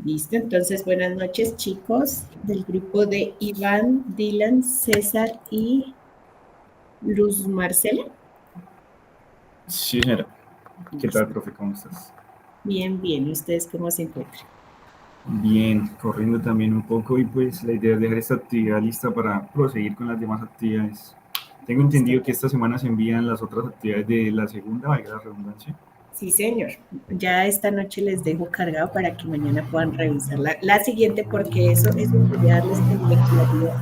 Listo, entonces buenas noches chicos del grupo de Iván, Dylan, César y Luz Marcela. Sí, señora. ¿Qué tal, Listo, profe? ¿Cómo estás? bien, bien. ¿Y ustedes cómo se encuentran? Bien, corriendo también un poco y pues la idea es dejar esta actividad lista para proseguir con las demás actividades. Tengo Listo. entendido que esta semana se envían las otras actividades de la segunda, valga la redundancia. Sí, señor. Ya esta noche les dejo cargado para que mañana puedan revisar la siguiente porque eso quería darles como la claridad.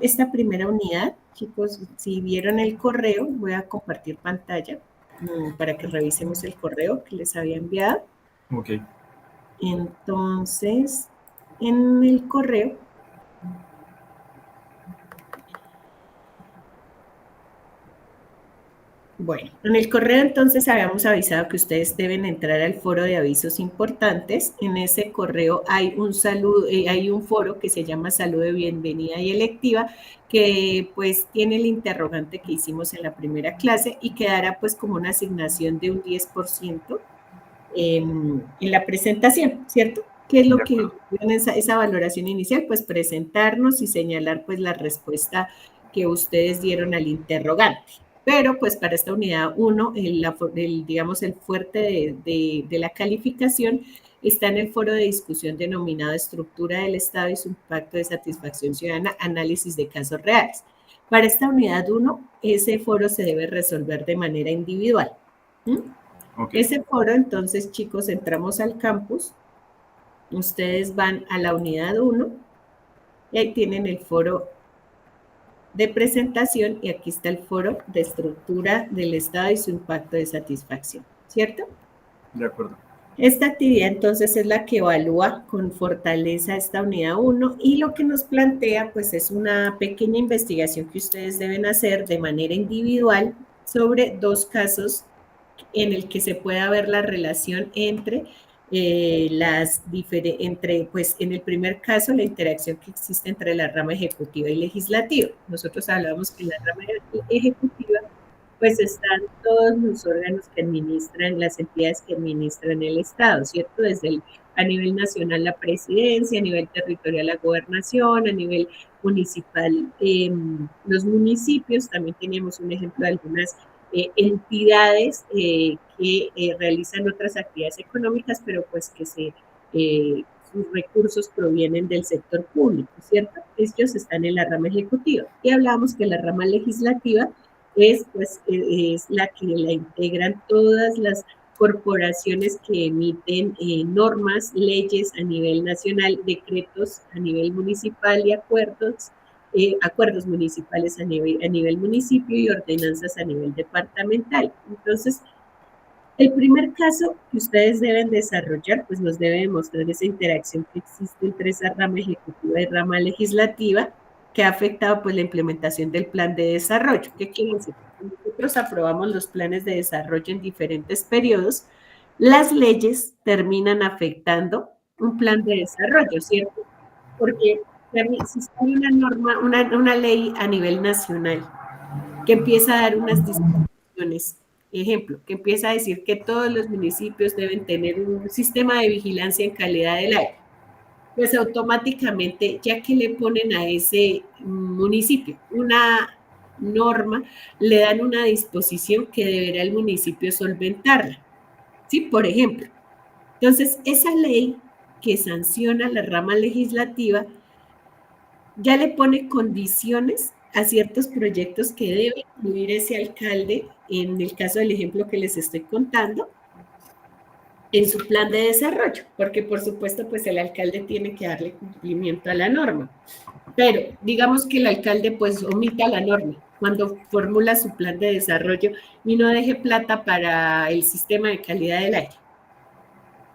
Esta primera unidad, chicos, si vieron el correo, voy a compartir pantalla para que revisemos el correo que les había enviado. Ok, Entonces, en el correo, bueno, en el correo entonces habíamos avisado que ustedes deben entrar al foro de avisos importantes. En ese correo hay un saludo, hay un foro que se llama Saludo de Bienvenida y Electiva, que pues tiene el interrogante que hicimos en la primera clase y quedará pues como una asignación de un 10% en la presentación, ¿cierto? ¿Qué es de lo que acuerdo. en esa valoración inicial? Pues presentarnos y señalar pues la respuesta que ustedes dieron al interrogante. Pero pues para esta unidad 1, digamos el fuerte de la calificación está en el foro de discusión denominado Estructura del Estado y su impacto de satisfacción ciudadana, análisis de casos reales. Para esta unidad 1, ese foro se debe resolver de manera individual. ¿Mm? Ok, Ese foro, entonces, chicos, entramos al campus, ustedes van a la unidad 1 y ahí tienen el foro de presentación y aquí está el foro de estructura del Estado y su impacto de satisfacción, ¿cierto? de acuerdo. Esta actividad entonces es la que evalúa con fortaleza esta unidad 1 y lo que nos plantea pues es una pequeña investigación que ustedes deben hacer de manera individual sobre dos casos en el que se pueda ver la relación entre pues en el primer caso, la interacción que existe entre la rama ejecutiva y legislativa. Nosotros hablábamos que en la rama ejecutiva, pues están todos los órganos que administran, las entidades que administran el Estado, ¿cierto? A nivel nacional la presidencia, a nivel territorial la gobernación, a nivel municipal los municipios, también teníamos un ejemplo de algunas entidades que realizan otras actividades económicas, pero pues sus recursos provienen del sector público, ¿cierto? Ellos están en la rama ejecutiva. Y hablamos que la rama legislativa es la que la integran todas las corporaciones que emiten normas, leyes a nivel nacional, decretos a nivel municipal y acuerdos municipales a nivel municipio y ordenanzas a nivel departamental. Entonces, el primer caso que ustedes deben desarrollar, pues nos debe demostrar esa interacción que existe entre esa rama ejecutiva y rama legislativa que ha afectado pues la implementación del plan de desarrollo. ¿Qué quiere decir? Nosotros aprobamos los planes de desarrollo en diferentes periodos, las leyes terminan afectando un plan de desarrollo, ¿cierto? Porque si hay una norma, una ley a nivel nacional que empieza a dar unas disposiciones, ejemplo, que empieza a decir que todos los municipios deben tener un sistema de vigilancia en calidad del aire, pues automáticamente, ya que le ponen a ese municipio una norma, le dan una disposición que deberá el municipio solventarla. ¿Sí? Por ejemplo. Entonces, esa ley que sanciona la rama legislativa ya le pone condiciones a ciertos proyectos que debe incluir ese alcalde, en el caso del ejemplo que les estoy contando, en su plan de desarrollo, porque por supuesto, pues el alcalde tiene que darle cumplimiento a la norma. Pero digamos que el alcalde pues omita la norma cuando formula su plan de desarrollo y no deje plata para el sistema de calidad del aire,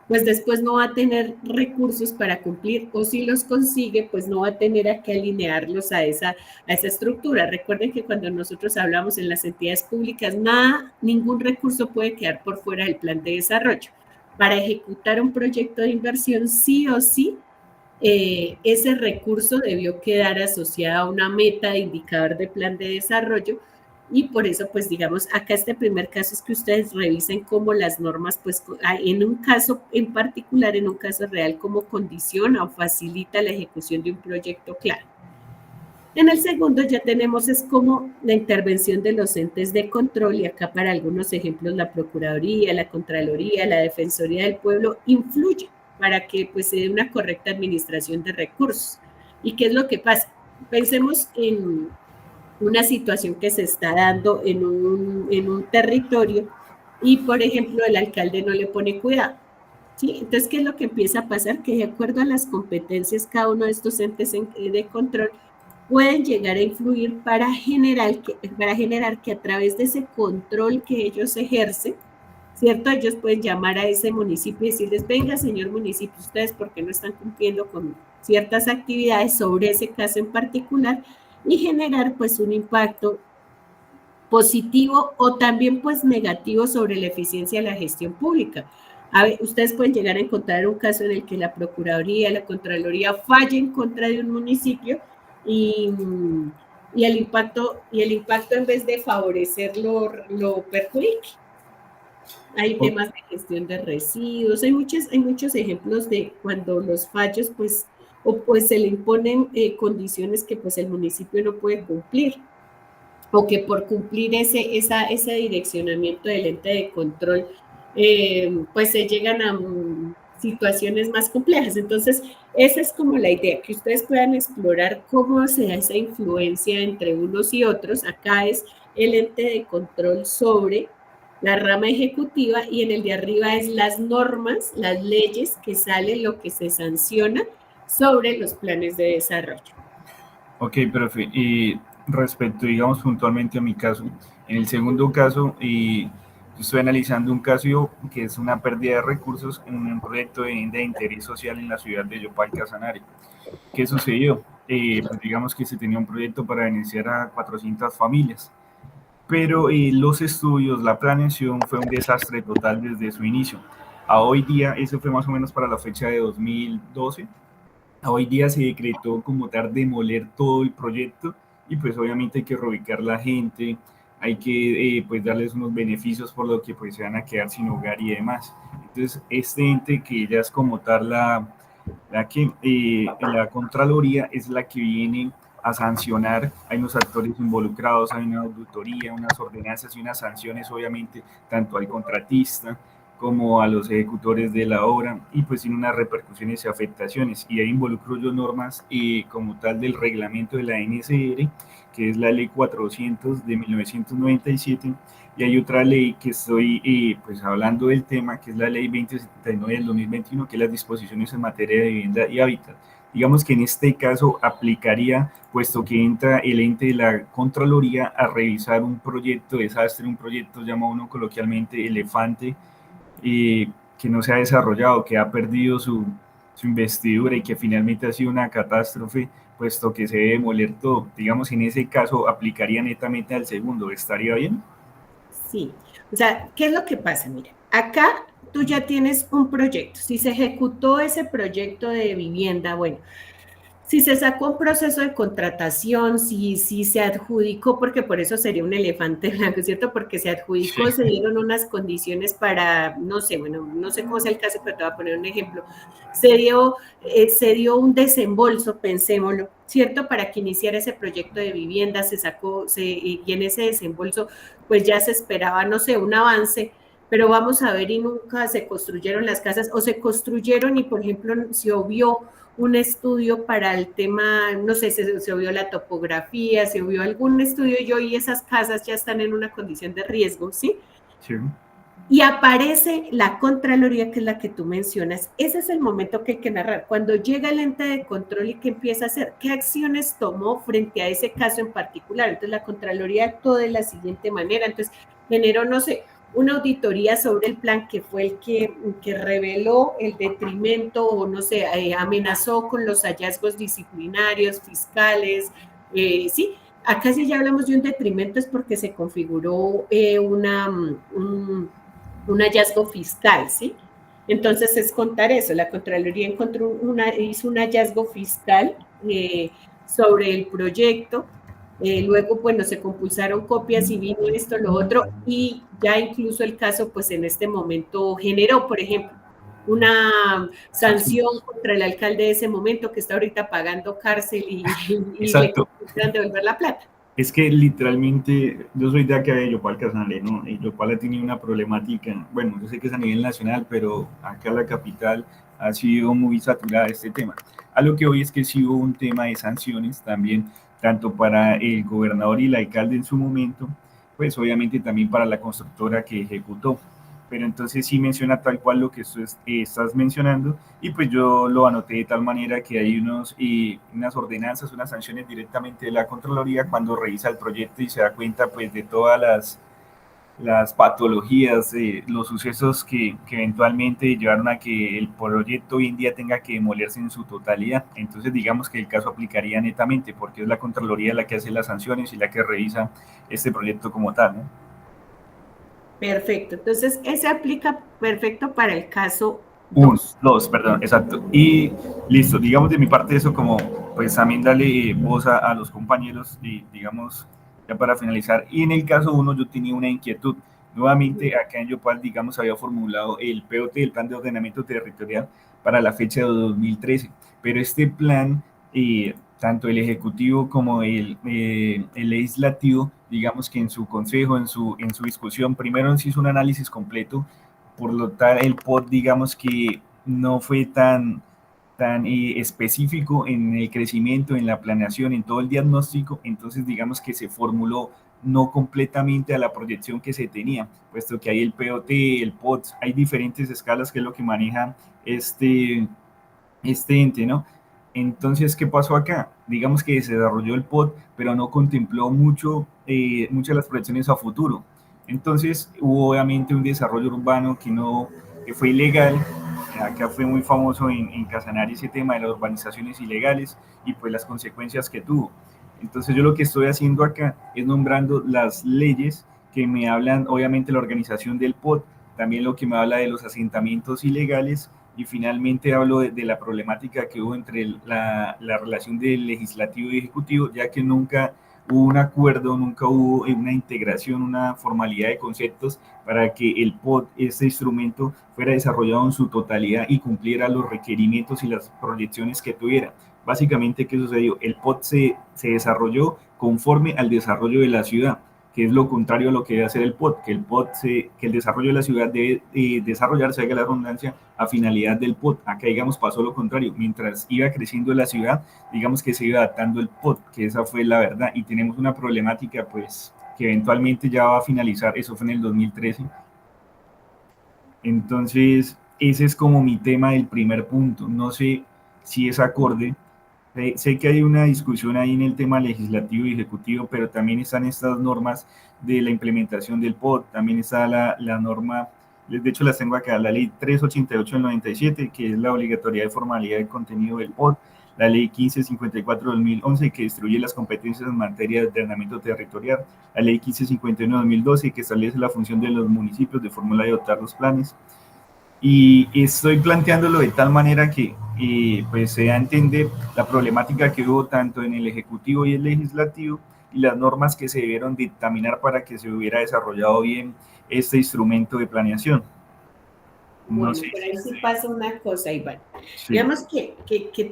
pues después no va a tener recursos para cumplir o si los consigue, pues no va a tener a qué alinearlos a esa estructura. Recuerden que cuando nosotros hablamos en las entidades públicas, ningún recurso puede quedar por fuera del plan de desarrollo. Para ejecutar un proyecto de inversión, sí o sí, ese recurso debió quedar asociado a una meta de indicador de plan de desarrollo y por eso, pues digamos, acá este primer caso es que ustedes revisen cómo las normas, pues en un caso en particular, en un caso real, cómo condiciona o facilita la ejecución de un proyecto claro. En el segundo ya tenemos es como la intervención de los entes de control, y acá para algunos ejemplos la Procuraduría, la Contraloría, la Defensoría del Pueblo influye para que pues se dé una correcta administración de recursos. ¿Y qué es lo que pasa? Pensemos en una situación que se está dando en un territorio y, por ejemplo, el alcalde no le pone cuidado. ¿Sí? Entonces, ¿qué es lo que empieza a pasar? Que de acuerdo a las competencias, cada uno de estos entes de control pueden llegar a influir para generar que a través de ese control que ellos ejercen, ¿cierto? Ellos pueden llamar a ese municipio y decirles, venga, señor municipio, ustedes por qué no están cumpliendo con ciertas actividades sobre ese caso en particular, y generar pues un impacto positivo o también pues negativo sobre la eficiencia de la gestión pública. A ver, ustedes pueden llegar a encontrar un caso en el que la Procuraduría, la Contraloría falle en contra de un municipio y, el impacto en vez de favorecerlo lo perjudique. Hay temas de gestión de residuos, hay muchos ejemplos de cuando los fallos pues se le imponen condiciones que pues el municipio no puede cumplir, o que por cumplir ese direccionamiento del ente de control, pues se llegan a situaciones más complejas. Entonces, esa es como la idea, que ustedes puedan explorar cómo se da esa influencia entre unos y otros. Acá es el ente de control sobre la rama ejecutiva, y en el de arriba es las normas, las leyes que salen, lo que se sanciona sobre los planes de desarrollo. Ok, profe, y respecto, digamos, puntualmente a mi caso, en el segundo caso, estoy analizando un caso que es una pérdida de recursos en un proyecto de interés social en la ciudad de Yopal, Casanare. ¿Qué sucedió? Pues digamos que se tenía un proyecto para beneficiar a 400 familias, pero los estudios, la planeación fue un desastre total desde su inicio. A hoy día, eso fue más o menos para la fecha de 2012, hoy día se decretó como tal demoler todo el proyecto, y pues obviamente hay que reubicar la gente, hay que pues darles unos beneficios por lo que pues se van a quedar sin hogar y demás. Entonces este ente que ya es como tal la Contraloría es la que viene a sancionar, hay unos actores involucrados, hay una auditoría, unas ordenanzas y unas sanciones obviamente tanto al contratista como a los ejecutores de la obra, y pues tiene unas repercusiones y afectaciones. Y ahí involucro yo normas como tal del reglamento de la NSR, que es la ley 400 de 1997, y hay otra ley que estoy pues hablando del tema, que es la ley 2079 del 2021, que es las disposiciones en materia de vivienda y hábitat. Digamos que en este caso aplicaría, puesto que entra el ente de la Contraloría a revisar un proyecto desastre, un proyecto llamado uno coloquialmente elefante, que no se ha desarrollado, que ha perdido su investidura y que finalmente ha sido una catástrofe, puesto que se debe demoler todo. Digamos, en ese caso aplicaría netamente al segundo, ¿estaría bien? Sí, o sea, ¿qué es lo que pasa? Mira, acá tú ya tienes un proyecto. Si se ejecutó ese proyecto de vivienda, bueno, si se sacó un proceso de contratación, si se adjudicó, porque por eso sería un elefante blanco, ¿cierto? Porque se adjudicó, Sí. se dieron unas condiciones para, no sé, bueno, no sé cómo es el caso, pero te voy a poner un ejemplo. Se dio un desembolso, pensémoslo, ¿cierto? Para que iniciara ese proyecto de vivienda, y en ese desembolso, pues ya se esperaba, no sé, un avance, pero vamos a ver y nunca se construyeron las casas, o se construyeron y, por ejemplo, se obvió un estudio para el tema, no sé, se vio la topografía, se vio algún estudio, y hoy esas casas ya están en una condición de riesgo, ¿sí? Sí. Y aparece la Contraloría, que es la que tú mencionas. Ese es el momento que hay que narrar. Cuando llega el ente de control y que empieza a hacer, ¿qué acciones tomó frente a ese caso en particular? Entonces la Contraloría actuó de la siguiente manera. Entonces generó, no sé, una auditoría sobre el plan, que fue el que reveló el detrimento, o no sé, amenazó con los hallazgos disciplinarios, fiscales, sí. Acá si ya hablamos de un detrimento es porque se configuró un hallazgo fiscal, ¿sí? Entonces es contar eso. La Contraloría hizo un hallazgo fiscal sobre el proyecto, Luego, bueno, se compulsaron copias y vino esto, lo otro, y ya incluso el caso, pues en este momento generó, por ejemplo, una sanción contra el alcalde de ese momento que está ahorita pagando cárcel y le Exacto. quisieran devolver la plata. Es que literalmente yo soy de acá de Yopal, Casanare, ¿no? Y Yopal ha tenido una problemática, bueno, yo sé que es a nivel nacional, pero acá la capital ha sido muy saturada de este tema. A lo que hoy es que sí hubo un tema de sanciones también, tanto para el gobernador y el alcalde en su momento, pues obviamente también para la constructora que ejecutó. Pero entonces sí menciona tal cual lo que estás mencionando, y pues yo lo anoté de tal manera que hay unas ordenanzas, unas sanciones directamente de la Contraloría cuando revisa el proyecto y se da cuenta pues de todas las patologías, los sucesos que eventualmente llevaron a que el proyecto hoy en día tenga que demolerse en su totalidad. Entonces digamos que el caso aplicaría netamente porque es la Contraloría la que hace las sanciones y la que revisa este proyecto como tal, ¿no? Perfecto. Entonces, ese aplica perfecto para el caso Uno, 2. dos, perdón, exacto. Y listo, digamos de mi parte eso como, pues también darle voz a los compañeros y digamos, ya para finalizar. Y en el caso uno yo tenía una inquietud. Nuevamente acá en Yopal, digamos, había formulado el POT, el Plan de Ordenamiento Territorial, para la fecha de 2013. Pero este plan, tanto el Ejecutivo como el Legislativo, digamos que en su consejo, en su discusión, primero se hizo un análisis completo, por lo tal el POT digamos que no fue tan específico en el crecimiento, en la planeación, en todo el diagnóstico, entonces digamos que se formuló no completamente a la proyección que se tenía, puesto que hay el POT, el POT, hay diferentes escalas que es lo que maneja este ente, ¿no? Entonces, ¿qué pasó acá? Digamos que se desarrolló el POT, pero no contempló muchas de las proyecciones a futuro. Entonces, hubo obviamente un desarrollo urbano que fue ilegal. Acá fue muy famoso en Casanare ese tema de las urbanizaciones ilegales y pues las consecuencias que tuvo. Entonces, yo lo que estoy haciendo acá es nombrando las leyes que me hablan, obviamente, la organización del POT, también lo que me habla de los asentamientos ilegales, y finalmente hablo de la problemática que hubo entre la relación del legislativo y ejecutivo, ya que nunca hubo un acuerdo, nunca hubo una integración, una formalidad de conceptos para que el POT, este instrumento, fuera desarrollado en su totalidad y cumpliera los requerimientos y las proyecciones que tuviera. Básicamente, ¿qué sucedió? El POT se desarrolló conforme al desarrollo de la ciudad, que es lo contrario a lo que debe hacer el POT, que el desarrollo de la ciudad debe desarrollarse, haga la redundancia, a finalidad del POT. Acá, digamos, pasó lo contrario. Mientras iba creciendo la ciudad, digamos que se iba adaptando el POT, que esa fue la verdad. Y tenemos una problemática, pues, que eventualmente ya va a finalizar. Eso fue en el 2013. Entonces, ese es como mi tema del primer punto. No sé si es acorde. Sé que hay una discusión ahí en el tema legislativo y ejecutivo, pero también están estas normas de la implementación del POT, también está la norma, de hecho las tengo acá, la ley 388 del 97, que es la obligatoriedad de formalidad de contenido del POT, la ley 1554 del 2011, que distribuye las competencias en materia de ordenamiento territorial, la ley 1551 del 2012, que establece la función de los municipios de formular y adoptar los planes. Y estoy planteándolo de tal manera que pues se da a entender la problemática que hubo tanto en el Ejecutivo y el Legislativo y las normas que se debieron dictaminar para que se hubiera desarrollado bien este instrumento de planeación. No Bueno, sé por si ahí sí pasa una cosa, Iván. sí, Digamos que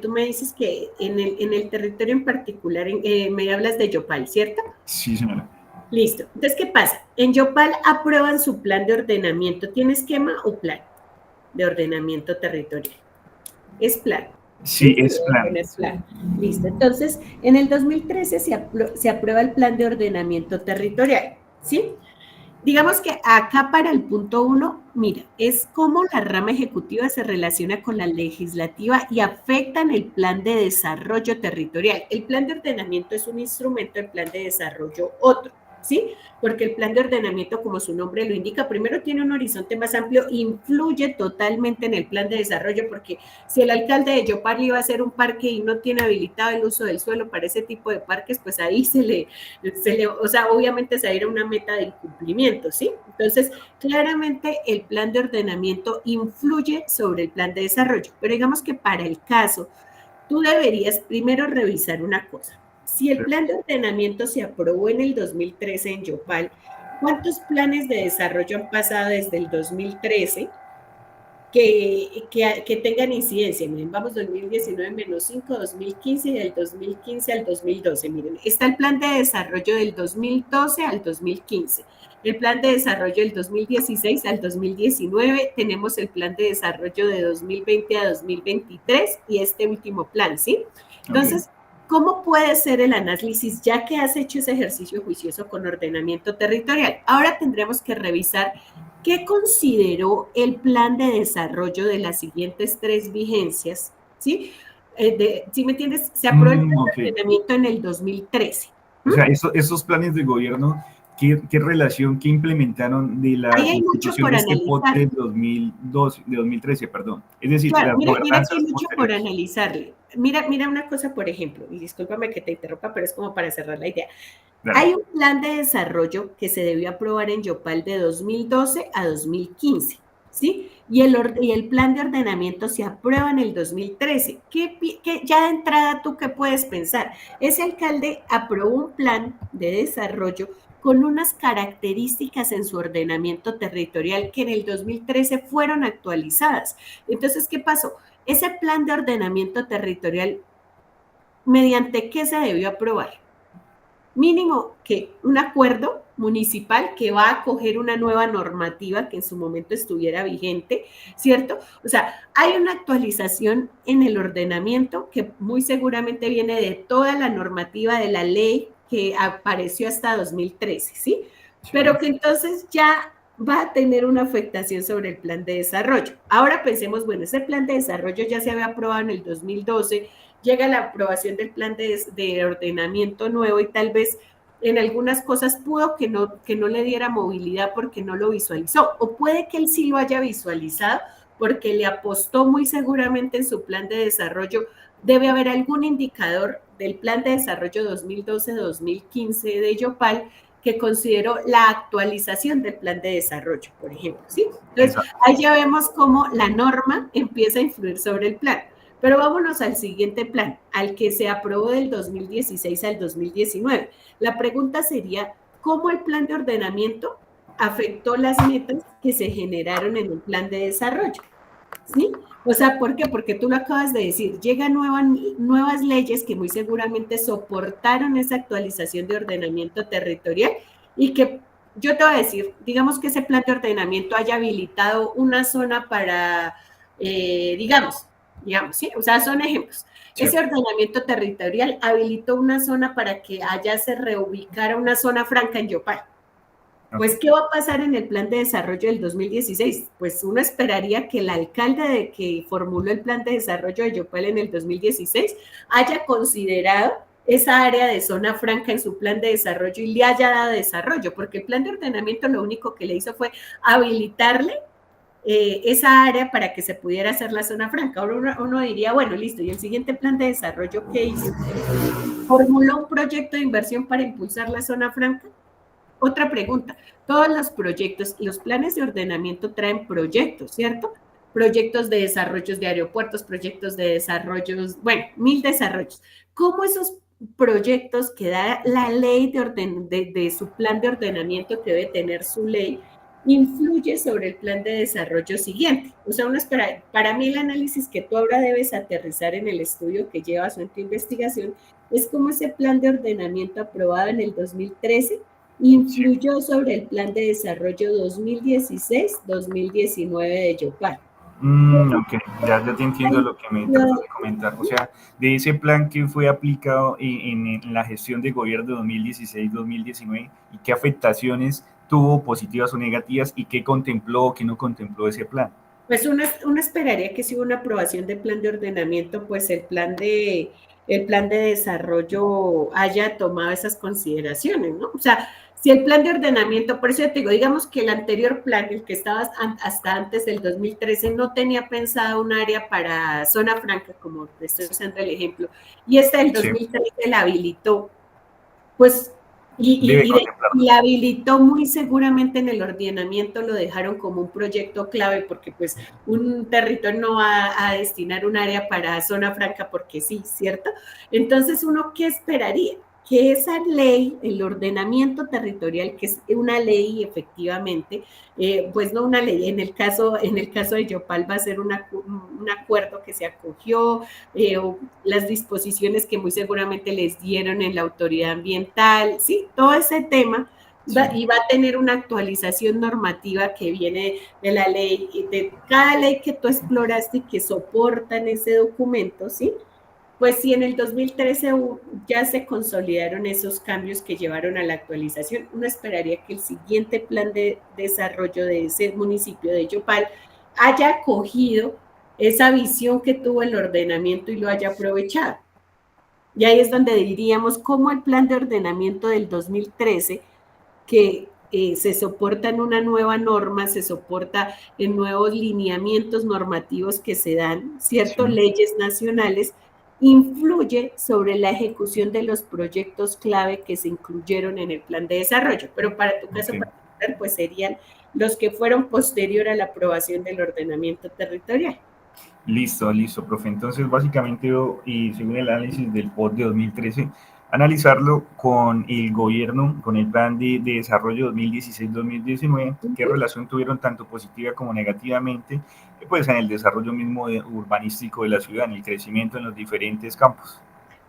tú me dices que en el territorio en particular, me hablas de Yopal, ¿cierto? sí, señora. Listo. Entonces, ¿qué pasa? En Yopal aprueban su plan de ordenamiento. ¿Tiene esquema o plan de ordenamiento territorial? Es plan. Sí, ¿Sí? Se es debe plan. poner plan. Listo. Entonces, en el 2013 se aprueba el plan de ordenamiento territorial. ¿Sí? Digamos que acá para el punto 1, mira, es cómo la rama ejecutiva se relaciona con la legislativa y afectan el plan de desarrollo territorial. El plan de ordenamiento es un instrumento, el plan de desarrollo otro, ¿sí? Porque el plan de ordenamiento, como su nombre lo indica, primero tiene un horizonte más amplio, influye totalmente en el plan de desarrollo, porque si el alcalde de Yopal iba a hacer un parque y no tiene habilitado el uso del suelo para ese tipo de parques, pues ahí o sea, obviamente se va a ir a una meta de incumplimiento, ¿sí? Entonces, claramente el plan de ordenamiento influye sobre el plan de desarrollo, pero digamos que para el caso, tú deberías primero revisar una cosa, Si el plan de ordenamiento se aprobó en el 2013 en Yopal, ¿cuántos planes de desarrollo han pasado desde el 2013 que tengan incidencia? Miren, vamos 2019 menos 5, 2015 y del 2015 al 2012. Miren, está el plan de desarrollo del 2012 al 2015. El plan de desarrollo del 2016 al 2019, tenemos el plan de desarrollo de 2020 a 2023 y este último plan, ¿sí? Entonces, okay, ¿cómo puede ser el análisis ya que has hecho ese ejercicio juicioso con ordenamiento territorial? Ahora tendremos que revisar qué consideró el plan de desarrollo de las siguientes 3 vigencias, ¿sí? ¿Sí me entiendes? Se aprobó el plan de ordenamiento en el 2013. O sea, esos planes de gobierno, ¿qué relación, qué implementaron de la constitución de este pote de 2012, de 2013, perdón? Es decir, claro, las mira que hay mucho posteriores por analizarle. Mira una cosa, por ejemplo, y discúlpame que te interrumpa, pero es como para cerrar la idea. Dale. Hay un plan de desarrollo que se debió aprobar en Yopal de 2012 a 2015, ¿sí? Y el plan de ordenamiento se aprueba en el 2013. Ya de entrada, ¿tú qué puedes pensar? Ese alcalde aprobó un plan de desarrollo con unas características en su ordenamiento territorial que en el 2013 fueron actualizadas. Entonces, ¿qué pasó? Ese plan de ordenamiento territorial, ¿mediante qué se debió aprobar? Mínimo que un acuerdo municipal que va a acoger una nueva normativa que en su momento estuviera vigente, ¿cierto? O sea, hay una actualización en el ordenamiento que muy seguramente viene de toda la normativa de la ley que apareció hasta 2013, ¿sí? Pero que entonces ya va a tener una afectación sobre el plan de desarrollo. Ahora pensemos, bueno, ese plan de desarrollo ya se había aprobado en el 2012, llega la aprobación del plan de ordenamiento nuevo y tal vez en algunas cosas pudo que no le diera movilidad porque no lo visualizó, o puede que él sí lo haya visualizado porque le apostó muy seguramente en su plan de desarrollo. Debe haber algún indicador del plan de desarrollo 2012-2015 de Yopal que consideró la actualización del plan de desarrollo, por ejemplo, ¿sí? Entonces, ahí ya vemos cómo la norma empieza a influir sobre el plan. Pero vámonos al siguiente plan, al que se aprobó del 2016 al 2019. La pregunta sería, ¿cómo el plan de ordenamiento afectó las metas que se generaron en el plan de desarrollo? ¿Sí? O sea, ¿por qué? Porque tú lo acabas de decir, llegan nuevas leyes que muy seguramente soportaron esa actualización de ordenamiento territorial y que yo te voy a decir, digamos que ese plan de ordenamiento haya habilitado una zona para, digamos, ¿sí? O sea, son ejemplos. Sí. Ese ordenamiento territorial habilitó una zona para que allá se reubicara una zona franca en Yopal. Pues, ¿qué va a pasar en el plan de desarrollo del 2016? Pues uno esperaría que el alcalde que formuló el plan de desarrollo de Yopal en el 2016 haya considerado esa área de zona franca en su plan de desarrollo y le haya dado desarrollo, porque el plan de ordenamiento lo único que le hizo fue habilitarle esa área para que se pudiera hacer la zona franca. Ahora uno diría, bueno, listo, ¿y el siguiente plan de desarrollo qué hizo? ¿Formuló un proyecto de inversión para impulsar la zona franca? Otra pregunta, todos los proyectos, los planes de ordenamiento traen proyectos, ¿cierto? Proyectos de desarrollos de aeropuertos, proyectos de desarrollos, bueno, 1000 desarrollos. ¿Cómo esos proyectos que da la ley de su plan de ordenamiento que debe tener su ley influye sobre el plan de desarrollo siguiente? O sea, para mí el análisis que tú ahora debes aterrizar en el estudio que llevas en tu investigación es cómo ese plan de ordenamiento aprobado en el 2013 influyó sobre el plan de desarrollo 2016-2019 de Yopal. Ok, ya te entiendo lo que me tratas de comentar. O sea, de ese plan que fue aplicado en la gestión de gobierno de 2016-2019 y qué afectaciones tuvo, positivas o negativas, y qué contempló o qué no contempló ese plan. Pues uno esperaría que si hubo una aprobación del plan de ordenamiento, pues el plan de desarrollo haya tomado esas consideraciones, ¿no? O sea, si el plan de ordenamiento, por eso te digo, digamos que el anterior plan, el que estaba hasta antes del 2013, no tenía pensado un área para zona franca, como estoy usando el ejemplo, y este del 2013 la habilitó, pues debe Y contemplarlo. la habilitó muy seguramente en el ordenamiento, lo dejaron como un proyecto clave, porque pues un territorio no va a destinar un área para zona franca porque sí, ¿cierto? Entonces, ¿uno qué esperaría? Que esa ley, el ordenamiento territorial, que es una ley efectivamente, pues no una ley, en el caso de Yopal va a ser un acuerdo que se acogió, las disposiciones que muy seguramente les dieron en la autoridad ambiental, sí, todo ese tema Sí, y va a tener una actualización normativa que viene de la ley, de cada ley que tú exploraste y que soportan ese documento, ¿sí? Pues si en el 2013 ya se consolidaron esos cambios que llevaron a la actualización, uno esperaría que el siguiente plan de desarrollo de ese municipio de Yopal haya cogido esa visión que tuvo el ordenamiento y lo haya aprovechado. Y ahí es donde diríamos cómo el plan de ordenamiento del 2013, que se soporta en una nueva norma, se soporta en nuevos lineamientos normativos que se dan, sí. ciertas leyes nacionales, influye sobre la ejecución de los proyectos clave que se incluyeron en el plan de desarrollo. Pero para tu caso Ok. particular, pues serían los que fueron posterior a la aprobación del ordenamiento territorial. Listo, listo, profe. Entonces, básicamente, y según el análisis del POT de 2013, analizarlo con el gobierno, con el plan de desarrollo 2016-2019, qué Ujú. relación tuvieron tanto positiva como negativamente, pues en el desarrollo mismo urbanístico de la ciudad, en el crecimiento en los diferentes campos.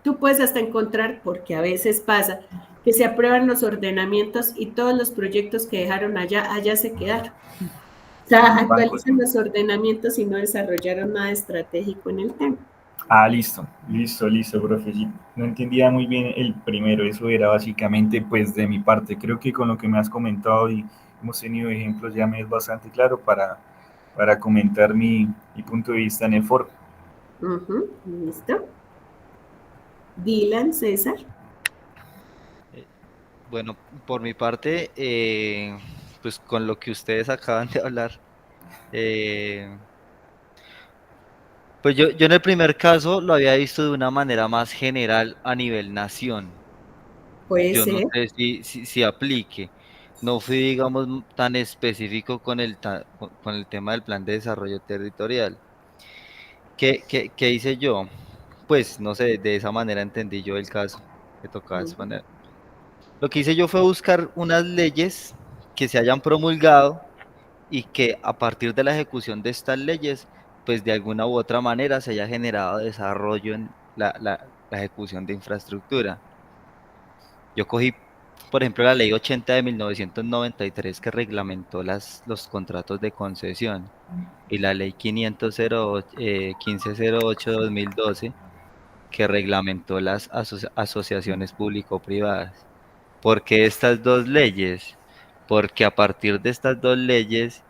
Tú puedes hasta encontrar, porque a veces pasa, que se aprueban los ordenamientos y todos los proyectos que dejaron allá se quedaron. O Sí, sea, en el banco, sí. actualizan los ordenamientos y no desarrollaron nada estratégico en el tema. Ah, listo, listo, listo, profe. Sí, no entendía muy bien el primero, eso era básicamente pues de mi parte. Creo que con lo que me has comentado y hemos tenido ejemplos ya me es bastante claro para comentar mi punto de vista en el foro. ¿Listo? Dylan, César. Eh, Bueno, por mi parte, pues con lo que ustedes acaban de hablar, eh, pues yo en el primer caso lo había visto de una manera más general a nivel nación. Puede Yo no ser. sé si aplique. No fui, digamos, tan específico con con el tema del plan de desarrollo territorial. ¿Qué hice yo? Pues no sé, de esa manera entendí yo el caso que tocaba Ujú, exponer. Lo que hice yo fue buscar unas leyes que se hayan promulgado y que a partir de la ejecución de estas leyes, pues de alguna u otra manera se haya generado desarrollo en la ejecución de infraestructura. Yo cogí, por ejemplo, la ley 80 de 1993 que reglamentó los contratos de concesión y la ley 1508 de 2012 que reglamentó las asociaciones público-privadas. ¿Por qué estas dos leyes? Porque a partir de estas dos leyes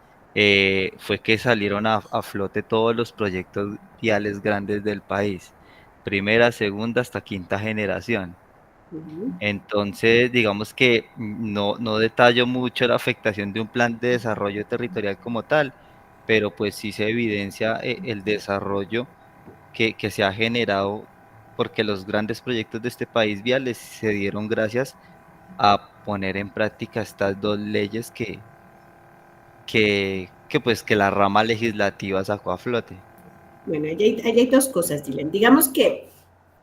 fue que salieron a flote todos los proyectos viales grandes del país, primera, segunda hasta quinta generación. ujú. Entonces, digamos que no detallo mucho la afectación de un plan de desarrollo territorial como tal, pero pues sí se evidencia el desarrollo que se ha generado porque los grandes proyectos de este país viales se dieron gracias a poner en práctica estas dos leyes que la rama legislativa sacó a flote. Bueno, ahí hay dos cosas, Dylan. Digamos que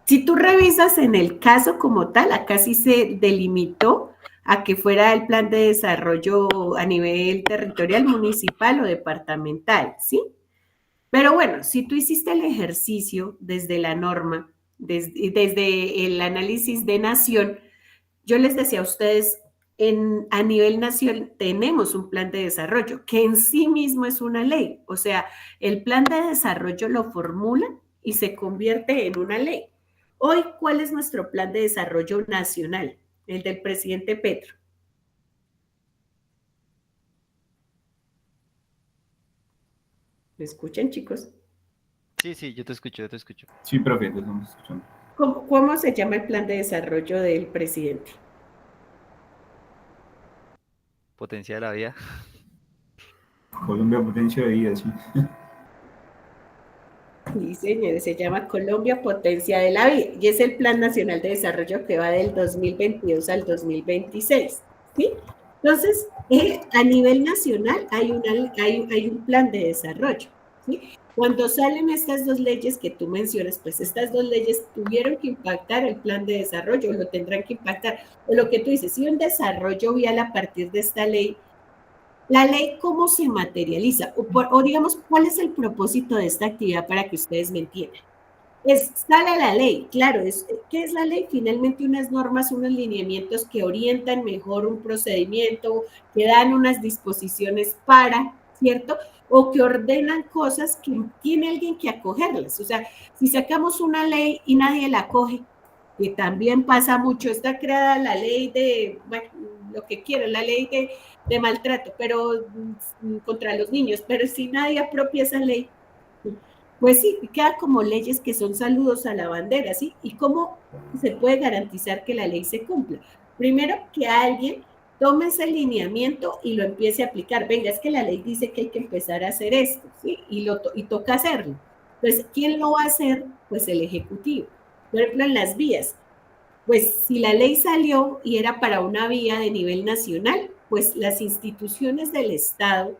si tú revisas en el caso como tal, acá sí se delimitó a que fuera el plan de desarrollo a nivel territorial, municipal o departamental, ¿sí? Pero bueno, si tú hiciste el ejercicio desde la norma, desde el análisis de nación, yo les decía a ustedes, a nivel nacional tenemos un plan de desarrollo que en sí mismo es una ley. O sea, el plan de desarrollo lo formula y se convierte en una ley. Hoy, ¿cuál es nuestro plan de desarrollo nacional? El del presidente Petro. ¿Me escuchan, chicos? Sí, sí, yo te escucho, yo te escucho. Sí, profe, te estamos escuchando. ¿Cómo se llama el plan de desarrollo del presidente? Potencia de la vida. Colombia, potencia de vida, sí. Sí, señores, se llama Colombia Potencia de la Vida y es el Plan Nacional de Desarrollo que va del 2022 al 2026, ¿sí? Entonces, a nivel nacional hay un plan de desarrollo, ¿sí? Cuando salen estas dos leyes que tú mencionas, pues estas dos leyes tuvieron que impactar el plan de desarrollo, lo tendrán que impactar, o lo que tú dices, si un desarrollo vial a partir de esta ley, la ley, ¿cómo se materializa? O digamos, ¿cuál es el propósito de esta actividad para que ustedes me entiendan? Sale la ley, claro, ¿qué es la ley? Finalmente unas normas, unos lineamientos que orientan mejor un procedimiento, que dan unas disposiciones para, ¿cierto? O que ordenan cosas que tiene alguien que acogerlas. O sea, si sacamos una ley y nadie la acoge, que también pasa mucho, está creada la ley de, bueno, lo que quiera, la ley de maltrato, pero contra los niños, pero si nadie apropia esa ley, pues sí, queda como leyes que son saludos a la bandera, ¿sí? ¿Y cómo se puede garantizar que la ley se cumpla? Primero, que alguien tome ese lineamiento y lo empiece a aplicar. Venga, es que la ley dice que hay que empezar a hacer esto, ¿sí? Y toca hacerlo. Entonces, ¿quién lo va a hacer? Pues el Ejecutivo. Por ejemplo, en las vías, pues si la ley salió y era para una vía de nivel nacional, pues las instituciones del Estado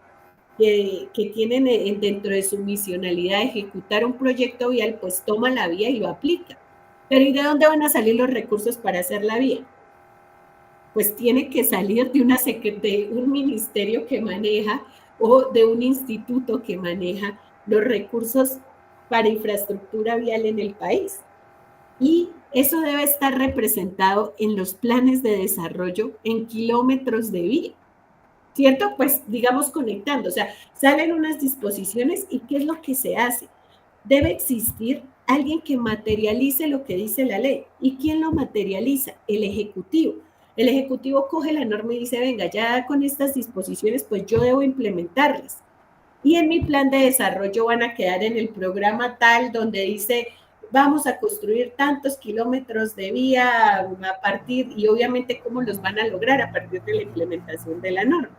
que tienen dentro de su misionalidad ejecutar un proyecto vial, pues toma la vía y lo aplica. Pero ¿y de dónde van a salir los recursos para hacer la vía? Pues tiene que salir de un ministerio que maneja o de un instituto que maneja los recursos para infraestructura vial en el país. Y eso debe estar representado en los planes de desarrollo en kilómetros de vía. ¿Cierto? Pues digamos conectando, o sea, salen unas disposiciones y ¿qué es lo que se hace? Debe existir alguien que materialice lo que dice la ley. ¿Y quién lo materializa? El Ejecutivo. El Ejecutivo coge la norma y dice, venga, ya con estas disposiciones, pues yo debo implementarlas. Y en mi plan de desarrollo van a quedar en el programa tal donde dice, vamos a construir tantos kilómetros de vía a partir, y obviamente cómo los van a lograr a partir de la implementación de la norma.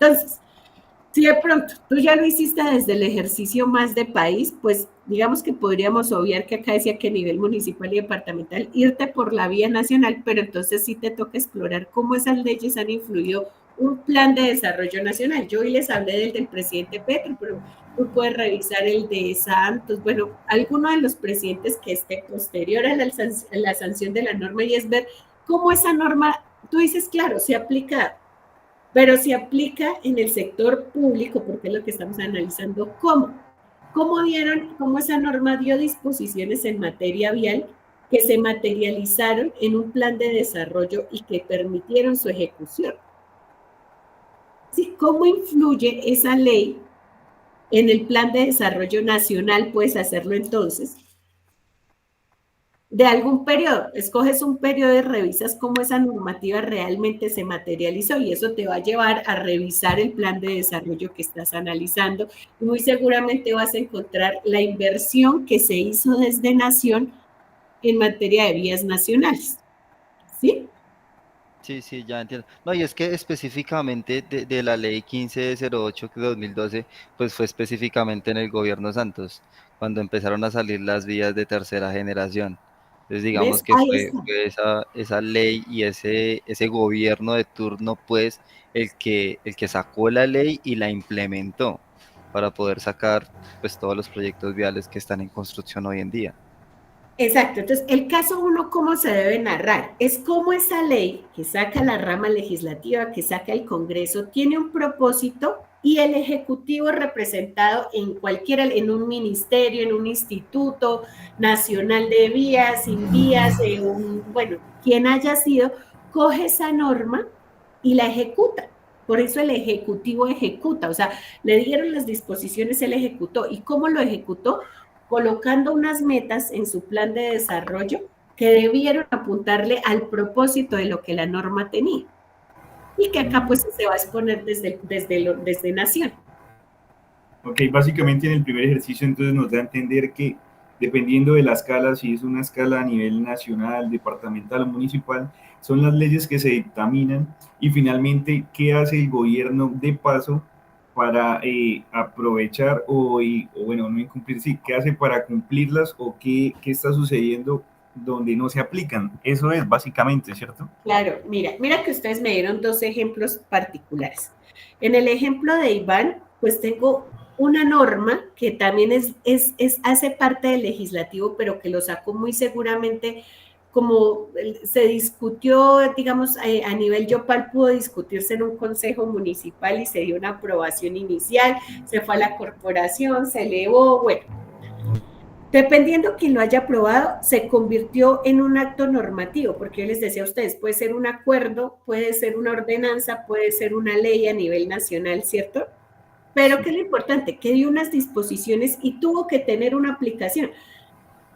Entonces, si de pronto tú ya lo hiciste desde el ejercicio más de país, pues digamos que podríamos obviar que acá decía que a nivel municipal y departamental irte por la vía nacional, pero entonces sí te toca explorar cómo esas leyes han influido un plan de desarrollo nacional. Yo hoy les hablé del presidente Petro, pero tú puedes revisar el de Santos, bueno, alguno de los presidentes que esté posterior a la sanción de la norma y es ver cómo esa norma, tú dices, claro, se aplica, pero se aplica en el sector público, porque es lo que estamos analizando, cómo esa norma dio disposiciones en materia vial que se materializaron en un plan de desarrollo y que permitieron su ejecución. ¿Sí? ¿Cómo influye esa ley en el plan de desarrollo nacional? Puedes hacerlo entonces de algún periodo, escoges un periodo y revisas cómo esa normativa realmente se materializó y eso te va a llevar a revisar el plan de desarrollo que estás analizando y muy seguramente vas a encontrar la inversión que se hizo desde Nación en materia de vías nacionales. ¿Sí? Sí, sí, ya entiendo. No, y es que específicamente de la ley 1508 de 2012, pues fue específicamente en el gobierno Santos, cuando empezaron a salir las vías de tercera generación. Entonces digamos ¿Ves? que Ahí fue, está. fue esa ley y ese gobierno de turno, pues, el que sacó la ley y la implementó para poder sacar, pues, todos los proyectos viales que están en construcción hoy en día. Exacto, entonces el caso uno, ¿cómo se debe narrar? Es cómo esa ley que saca la rama legislativa, que saca el Congreso, tiene un propósito y el Ejecutivo representado en cualquiera, en un ministerio, en un instituto nacional de vías, sin vías, bueno, quien haya sido, coge esa norma y la ejecuta. Por eso el Ejecutivo ejecuta, o sea, le dieron las disposiciones, él ejecutó. ¿Y cómo lo ejecutó? Colocando unas metas en su plan de desarrollo que debieron apuntarle al propósito de lo que la norma tenía. Y que acá pues se va a exponer desde Nación. Ok, básicamente en el primer ejercicio entonces nos da a entender que dependiendo de la escala, si es una escala a nivel nacional, departamental o municipal, son las leyes que se dictaminan y finalmente qué hace el gobierno de paso para aprovechar o bueno, no incumplir, sí, qué hacen para cumplirlas o qué está sucediendo donde no se aplican. Eso es básicamente, ¿cierto? Claro, mira que ustedes me dieron dos ejemplos particulares. En el ejemplo de Iván, pues tengo una norma que también hace parte del legislativo, pero que lo sacó muy seguramente, como se discutió, digamos, a nivel Yopal pudo discutirse en un consejo municipal y se dio una aprobación inicial, se fue a la corporación, se elevó, bueno, dependiendo quién lo haya aprobado, se convirtió en un acto normativo, porque yo les decía a ustedes, puede ser un acuerdo, puede ser una ordenanza, puede ser una ley a nivel nacional, ¿cierto? Pero Sí. ¿qué es lo importante? Que dio unas disposiciones y tuvo que tener una aplicación.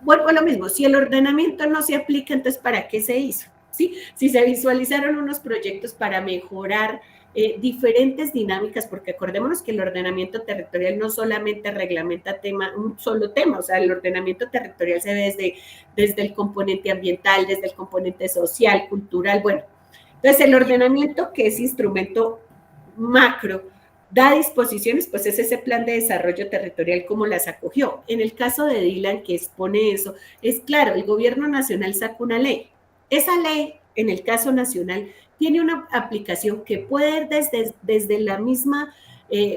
Vuelvo a lo mismo, si el ordenamiento no se aplica, entonces ¿para qué se hizo? ¿Sí? Si se visualizaron unos proyectos para mejorar diferentes dinámicas, porque acordémonos que el ordenamiento territorial no solamente reglamenta un solo tema, o sea, el ordenamiento territorial se ve desde el componente ambiental, desde el componente social, cultural, bueno. Entonces, el ordenamiento, que es instrumento macro, da disposiciones, pues es ese plan de desarrollo territorial como las acogió. En el caso de Dylan, que expone eso, es claro, el gobierno nacional sacó una ley. Esa ley, en el caso nacional, tiene una aplicación que puede ir desde la misma,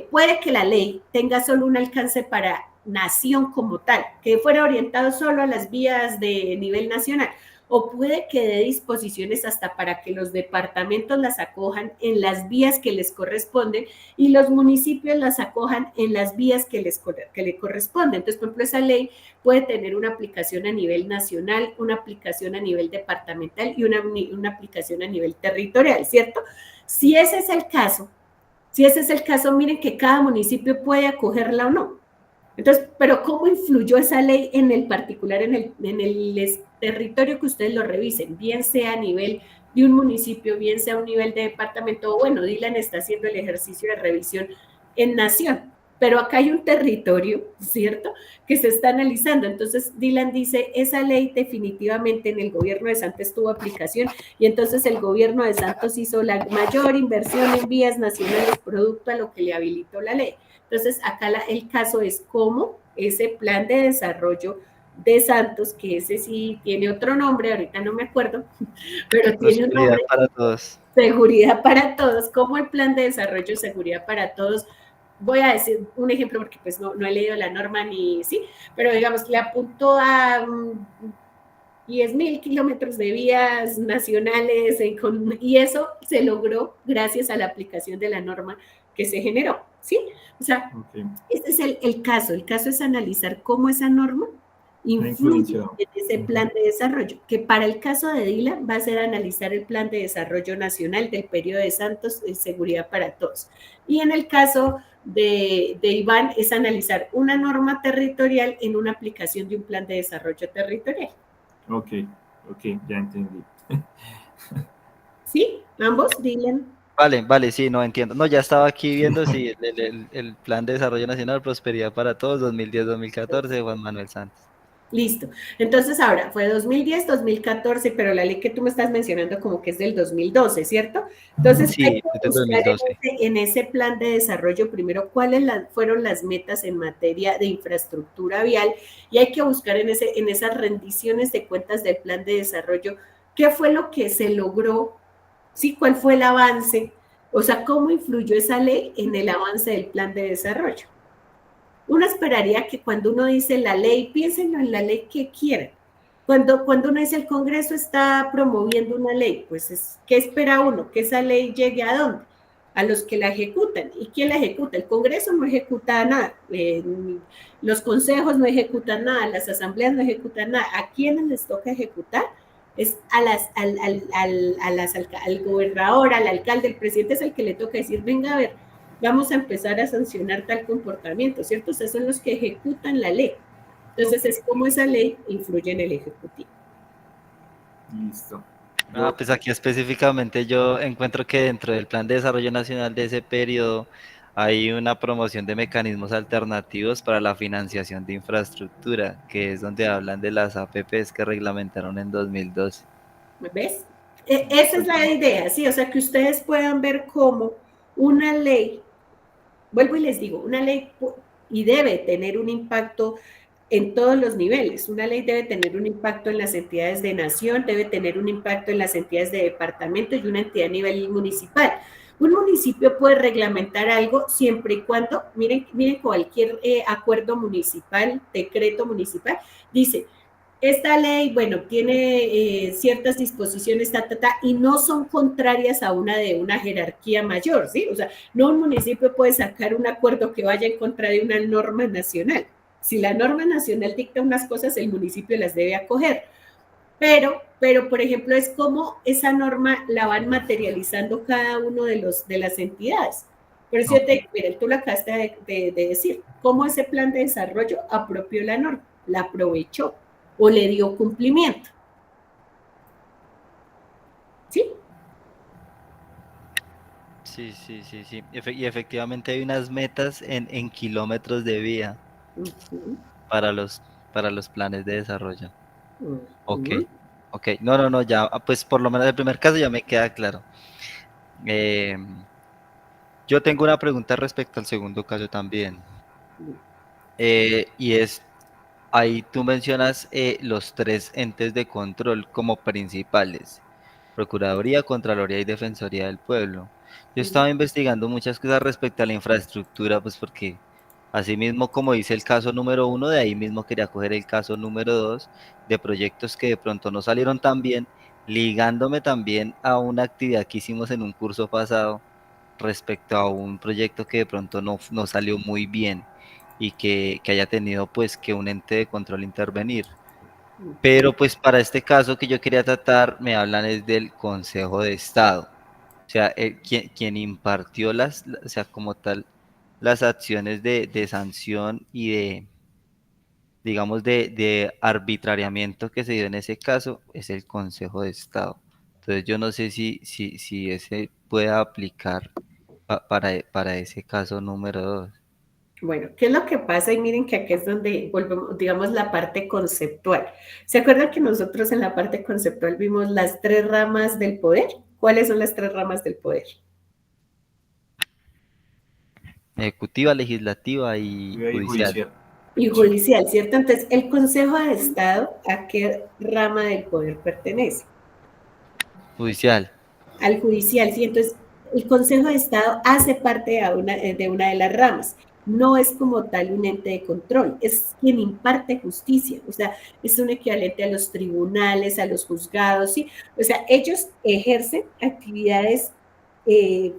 puede que la ley tenga solo un alcance para nación como tal, que fuera orientado solo a las vías de nivel nacional, o puede que dé disposiciones hasta para que los departamentos las acojan en las vías que les corresponden y los municipios las acojan en las vías que le corresponden. Entonces, por ejemplo, esa ley puede tener una aplicación a nivel nacional, una aplicación a nivel departamental y una aplicación a nivel territorial, ¿cierto? Si ese es el caso, miren que cada municipio puede acogerla o no. Entonces, pero ¿cómo influyó esa ley en el particular, en el territorio que ustedes lo revisen? Bien sea a nivel de un municipio, bien sea a un nivel de departamento, o bueno, Dylan está haciendo el ejercicio de revisión en nación, pero acá hay un territorio, ¿cierto?, que se está analizando. Entonces, Dylan dice, esa ley definitivamente en el gobierno de Santos tuvo aplicación y entonces el gobierno de Santos hizo la mayor inversión en vías nacionales producto a lo que le habilitó la ley. Entonces, acá el caso es cómo ese plan de desarrollo de Santos, que ese sí tiene otro nombre, ahorita no me acuerdo, pero tiene un Prosperidad nombre, para todos. seguridad para todos, como el plan de desarrollo seguridad para todos. Voy a decir un ejemplo porque pues no he leído la norma ni, sí, pero digamos, le apuntó a 10.000 kilómetros de vías nacionales y eso se logró gracias a la aplicación de la norma que se generó, ¿sí? O sea, okay. Este es el caso es analizar cómo esa norma influye en ese plan de desarrollo, que para el caso de Dylan va a ser analizar el plan de desarrollo nacional del periodo de Santos de seguridad para todos. Y en el caso de Iván es analizar una norma territorial en una aplicación de un plan de desarrollo territorial. Ok, ya entendí. ¿Sí? ¿Ambos? Dylan. Vale, sí, no entiendo. No, ya estaba aquí viendo si el Plan de Desarrollo Nacional, Prosperidad para Todos, 2010-2014, Juan Manuel Santos. Listo. Entonces ahora fue 2010, 2014, pero la ley que tú me estás mencionando como que es del 2012, ¿cierto? Entonces sí, hay que es del buscar 2012. en ese plan de desarrollo primero cuáles fueron las metas en materia de infraestructura vial y hay que buscar en esas rendiciones de cuentas del plan de desarrollo qué fue lo que se logró, ¿sí? ¿Cuál fue el avance? O sea, ¿cómo influyó esa ley en el avance del plan de desarrollo? Uno esperaría que cuando uno dice la ley, piénsenlo en la ley que quieran. Cuando uno dice el Congreso está promoviendo una ley, pues ¿qué espera uno? Que esa ley llegue ¿a dónde? A los que la ejecutan. ¿Y quién la ejecuta? El Congreso no ejecuta nada, los consejos no ejecutan nada, las asambleas no ejecutan nada. ¿A quiénes les toca ejecutar? Es al gobernador, al alcalde, el presidente es el que le toca decir, venga a ver, vamos a empezar a sancionar tal comportamiento, ¿cierto? O sea, son los que ejecutan la ley. Entonces, es como esa ley influye en el ejecutivo. Listo. Pues aquí específicamente yo encuentro que dentro del Plan de Desarrollo Nacional de ese periodo hay una promoción de mecanismos alternativos para la financiación de infraestructura, que es donde hablan de las APPs que reglamentaron en 2012. ¿Ves? Esa es la idea, sí, o sea, que ustedes puedan ver cómo una ley vuelvo y les digo, una ley y debe tener un impacto en todos los niveles. Una ley debe tener un impacto en las entidades de nación, debe tener un impacto en las entidades de departamento y una entidad a nivel municipal. Un municipio puede reglamentar algo siempre y cuando, miren cualquier acuerdo municipal, decreto municipal, dice, esta ley, bueno, tiene ciertas disposiciones, y no son contrarias a una de una jerarquía mayor, ¿sí? O sea, no un municipio puede sacar un acuerdo que vaya en contra de una norma nacional. Si la norma nacional dicta unas cosas, el municipio las debe acoger. Pero, por ejemplo, es como esa norma la van materializando cada uno de las entidades. Por eso yo te digo, miren, tú lo acabaste de decir, cómo ese plan de desarrollo apropió la norma, la aprovechó o le dio cumplimiento. ¿Sí? Sí. Y efectivamente hay unas metas en kilómetros de vía para los planes de desarrollo. Ok. No, ya, pues por lo menos el primer caso ya me queda claro. Yo tengo una pregunta respecto al segundo caso también. Y es, ahí tú mencionas los tres entes de control como principales: Procuraduría, Contraloría y Defensoría del Pueblo. Yo estaba investigando muchas cosas respecto a la infraestructura, pues porque así mismo como dice el caso número 1, de ahí mismo quería coger el caso número 2 de proyectos que de pronto no salieron tan bien, ligándome también a una actividad que hicimos en un curso pasado respecto a un proyecto que de pronto no salió muy bien y que haya tenido pues que un ente de control intervenir. Pero pues para este caso que yo quería tratar, me hablan es del Consejo de Estado. O sea, quien impartió o sea, como tal, las acciones de sanción y digamos, de arbitrariamiento que se dio en ese caso es el Consejo de Estado. Entonces yo no sé si ese pueda aplicar para ese caso número 2. Bueno, ¿qué es lo que pasa? Y miren que aquí es donde volvemos, digamos, la parte conceptual. ¿Se acuerdan que nosotros en la parte conceptual vimos las tres ramas del poder? ¿Cuáles son las tres ramas del poder? Ejecutiva, legislativa y judicial. Y judicial, ¿cierto? Entonces, el Consejo de Estado, ¿a qué rama del poder pertenece? Judicial. Al judicial, ¿sí? Entonces, el Consejo de Estado hace parte de una de las ramas. No es como tal un ente de control, es quien imparte justicia, o sea, es un equivalente a los tribunales, a los juzgados, ¿sí? O sea, ellos ejercen actividades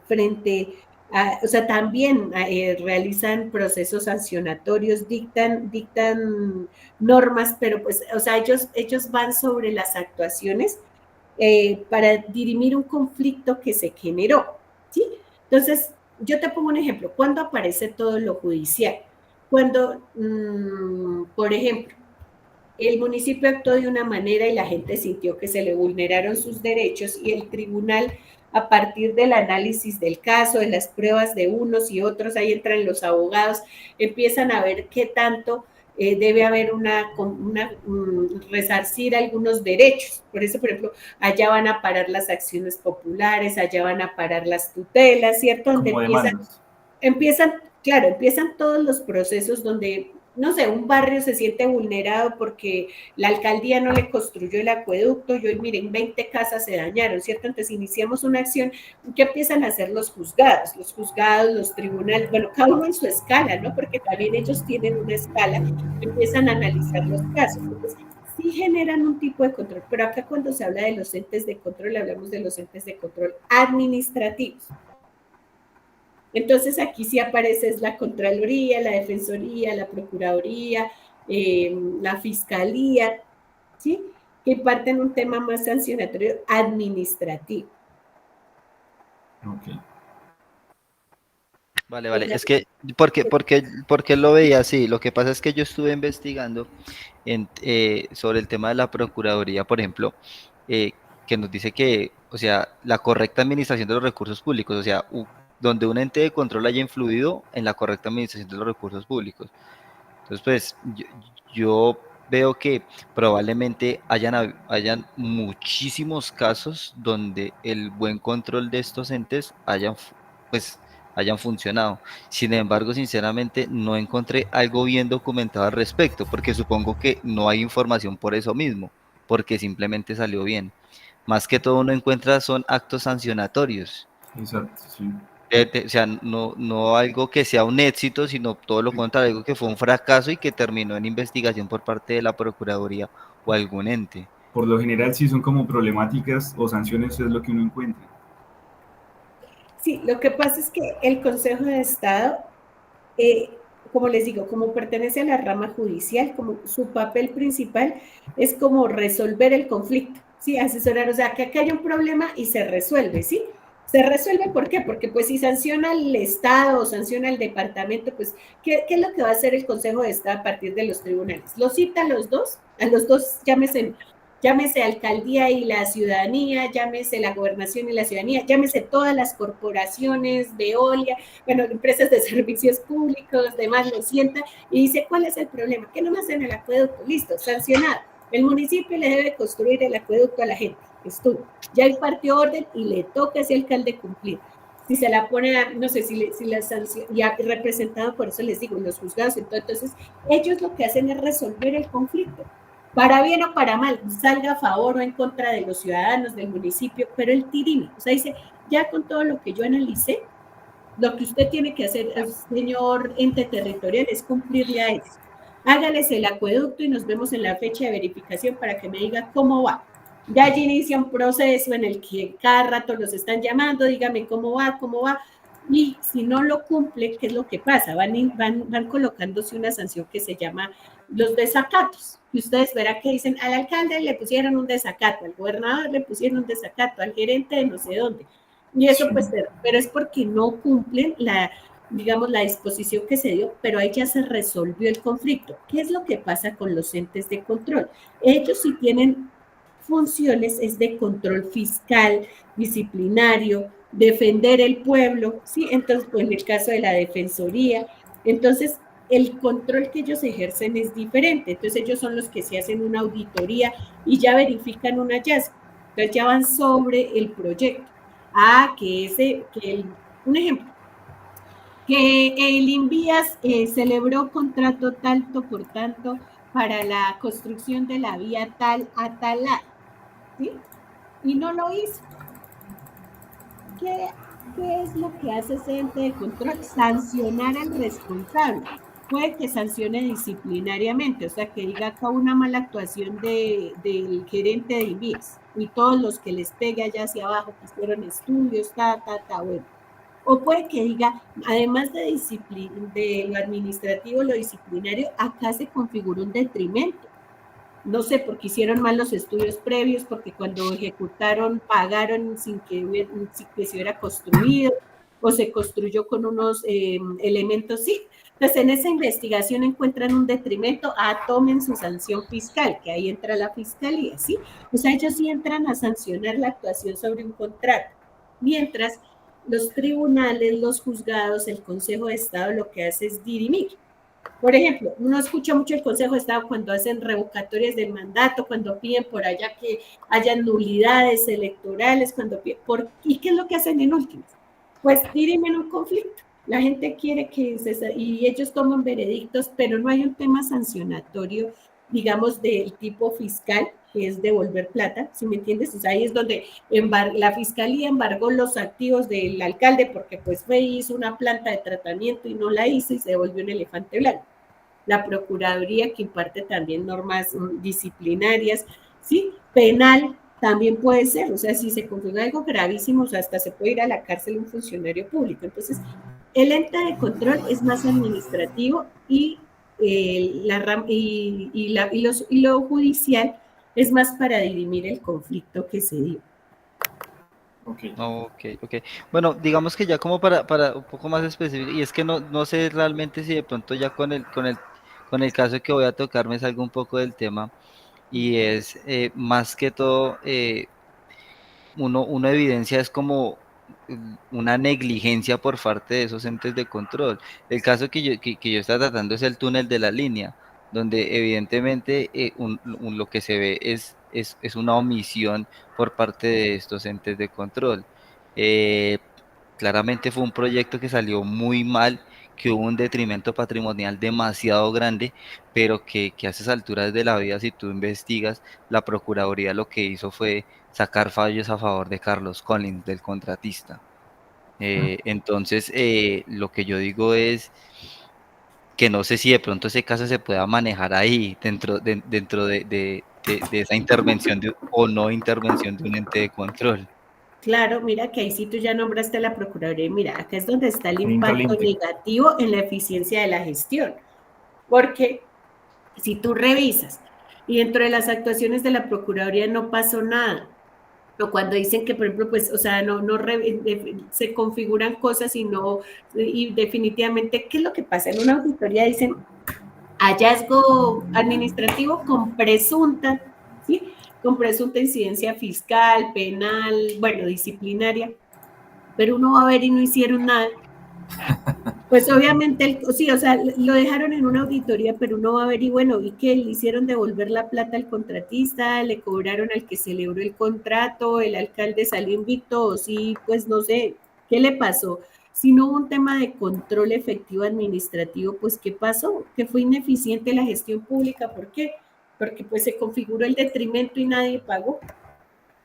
frente a, o sea, también realizan procesos sancionatorios, dictan normas, pero pues, o sea, ellos van sobre las actuaciones para dirimir un conflicto que se generó, ¿sí? Entonces, yo te pongo un ejemplo. ¿Cuándo aparece todo lo judicial? Cuando, por ejemplo, el municipio actuó de una manera y la gente sintió que se le vulneraron sus derechos y el tribunal, a partir del análisis del caso, de las pruebas de unos y otros, ahí entran los abogados, empiezan a ver qué tanto debe haber resarcir algunos derechos. Por eso, por ejemplo, allá van a parar las acciones populares, allá van a parar las tutelas, ¿cierto? Donde empiezan todos los procesos donde, no sé, un barrio se siente vulnerado porque la alcaldía no le construyó el acueducto y hoy, miren, 20 casas se dañaron, ¿cierto? Entonces iniciamos una acción. ¿Qué empiezan a hacer los juzgados? Los juzgados, los tribunales, bueno, cada uno en su escala, ¿no? Porque también ellos tienen una escala, empiezan a analizar los casos. Entonces, sí generan un tipo de control, pero acá cuando se habla de los entes de control, hablamos de los entes de control administrativos. Entonces aquí sí aparece la Contraloría, la Defensoría, la Procuraduría, la Fiscalía, ¿sí? Que imparten un tema más sancionatorio administrativo. Ok. Vale. Es que, porque lo veía así. Lo que pasa es que yo estuve investigando sobre el tema de la Procuraduría, por ejemplo, que nos dice que, o sea, la correcta administración de los recursos públicos, o sea, donde un ente de control haya influido en la correcta administración de los recursos públicos. Entonces, pues, yo veo que probablemente hayan muchísimos casos donde el buen control de estos entes pues, hayan funcionado. Sin embargo, sinceramente, no encontré algo bien documentado al respecto, porque supongo que no hay información por eso mismo, porque simplemente salió bien. Más que todo uno encuentra son actos sancionatorios. Exacto, sí. O sea, no, no algo que sea un éxito, sino todo lo contrario, algo que fue un fracaso y que terminó en investigación por parte de la Procuraduría o algún ente. Por lo general, sí son como problemáticas o sanciones, es lo que uno encuentra. Sí, lo que pasa es que el Consejo de Estado, eh, como les digo, como pertenece a la rama judicial, como su papel principal es como resolver el conflicto, ¿sí? Asesorar, o sea, que acá hay un problema y se resuelve, ¿sí? Se resuelve, ¿por qué? Porque pues si sanciona al Estado o sanciona al departamento, pues, ¿qué es lo que va a hacer el Consejo de Estado a partir de los tribunales? Los cita a los dos, llámese alcaldía y la ciudadanía, llámese la gobernación y la ciudadanía, llámese todas las corporaciones, Veolia, bueno, empresas de servicios públicos, demás, lo sienta y dice, ¿cuál es el problema? Que no me hacen el acueducto, listo, sancionado. El municipio le debe construir el acueducto a la gente, estuvo. Ya el partió orden y le toca a ese alcalde cumplir. Si se la pone, no sé, si la sanción, ya representado, por eso les digo, los juzgados, entonces ellos lo que hacen es resolver el conflicto para bien o para mal, salga a favor o en contra de los ciudadanos del municipio, pero el tirime, o sea, dice, ya con todo lo que yo analicé, lo que usted tiene que hacer, señor ente territorial, es cumplirle a eso. Hágales el acueducto y nos vemos en la fecha de verificación para que me diga cómo va. Ya allí inicia un proceso en el que cada rato los están llamando, dígame cómo va, cómo va. Y si no lo cumple, ¿qué es lo que pasa? Van colocándose una sanción que se llama los desacatos. Y ustedes verán que dicen al alcalde le pusieron un desacato, al gobernador le pusieron un desacato, al gerente de no sé dónde. Y eso Sí. pues, pero es porque no cumplen digamos, la disposición que se dio, pero ahí ya se resolvió el conflicto. ¿Qué es lo que pasa con los entes de control? Ellos sí tienen funciones, es de control fiscal, disciplinario, defender el pueblo, ¿sí? Entonces, pues en el caso de la defensoría, entonces el control que ellos ejercen es diferente. Entonces ellos son los que se hacen una auditoría y ya verifican un hallazgo. Entonces ya van sobre el proyecto. Un ejemplo, que el Invías celebró contrato tanto por tanto para la construcción de la vía tal a tal año, ¿sí? Y no lo hizo. ¿Qué, ¿Qué es lo que hace ese ente de control? Sancionar al responsable. Puede que sancione disciplinariamente, o sea, que diga acá una mala actuación del gerente de Invías y todos los que les pegue allá hacia abajo que hicieron estudios, bueno. O puede que diga, además de lo administrativo, lo disciplinario, acá se configura un detrimento. No sé, porque hicieron mal los estudios previos, porque cuando ejecutaron pagaron sin que se hubiera construido, o se construyó con unos elementos, sí. Entonces, en esa investigación encuentran un detrimento, tomen su sanción fiscal, que ahí entra la fiscalía, ¿sí? O sea, ellos sí entran a sancionar la actuación sobre un contrato. Mientras los tribunales, los juzgados, el Consejo de Estado lo que hace es dirimir. Por ejemplo, uno escucha mucho el Consejo de Estado cuando hacen revocatorias del mandato, cuando piden por allá que haya nulidades electorales, ¿y qué es lo que hacen en últimas? Pues dirimen un conflicto. La gente quiere y ellos toman veredictos, pero no hay un tema sancionatorio, digamos, del tipo fiscal, que es devolver plata, ¿sí me entiendes? O sea, ahí es donde la fiscalía embargó los activos del alcalde porque pues fue y hizo una planta de tratamiento y no la hizo y se devolvió un elefante blanco. La Procuraduría que imparte también normas disciplinarias, ¿sí? Penal también puede ser, o sea, si se confirma algo gravísimo, o sea, hasta se puede ir a la cárcel un funcionario público. Entonces, el ente de control es más administrativo y lo judicial es más para dirimir el conflicto que se dio. Ok. Ok, ok. Bueno, digamos que ya como para un poco más específico, y es que no, no sé realmente si de pronto ya con el caso que voy a tocar me salgo un poco del tema, y es más que todo, uno evidencia es como una negligencia por parte de esos entes de control. El caso que yo estaba tratando es el túnel de la línea, donde evidentemente lo que se ve es una omisión por parte de estos entes de control. Claramente fue un proyecto que salió muy mal, que hubo un detrimento patrimonial demasiado grande, pero que a esas alturas de la vida, si tú investigas, la Procuraduría lo que hizo fue sacar fallos a favor de Carlos Collins, del contratista. Entonces, lo que yo digo es que no sé si de pronto ese caso se pueda manejar ahí, dentro de esa intervención o no intervención de un ente de control. Claro, mira que ahí sí tú ya nombraste a la Procuraduría y mira, acá es donde está el Ahí entra el impacto ente. negativo en la eficiencia de la gestión, porque si tú revisas y dentro de las actuaciones de la Procuraduría no pasó nada, o cuando dicen que, por ejemplo, pues, o sea, se configuran cosas y no, y definitivamente, ¿qué es lo que pasa? En una auditoría dicen hallazgo administrativo con presunta, ¿sí? Con presunta incidencia fiscal, penal, bueno, disciplinaria, pero uno va a ver y no hicieron nada. Pues obviamente, sí, o sea, lo dejaron en una auditoría, pero uno va a ver y bueno, ¿y qué? ¿Le hicieron devolver la plata al contratista? ¿Le cobraron al que celebró el contrato? ¿El alcalde salió invicto? O sí, pues no sé, ¿qué le pasó? Si no hubo un tema de control efectivo administrativo, pues ¿qué pasó? Que fue ineficiente la gestión pública. ¿Por qué? Porque pues se configuró el detrimento y nadie pagó.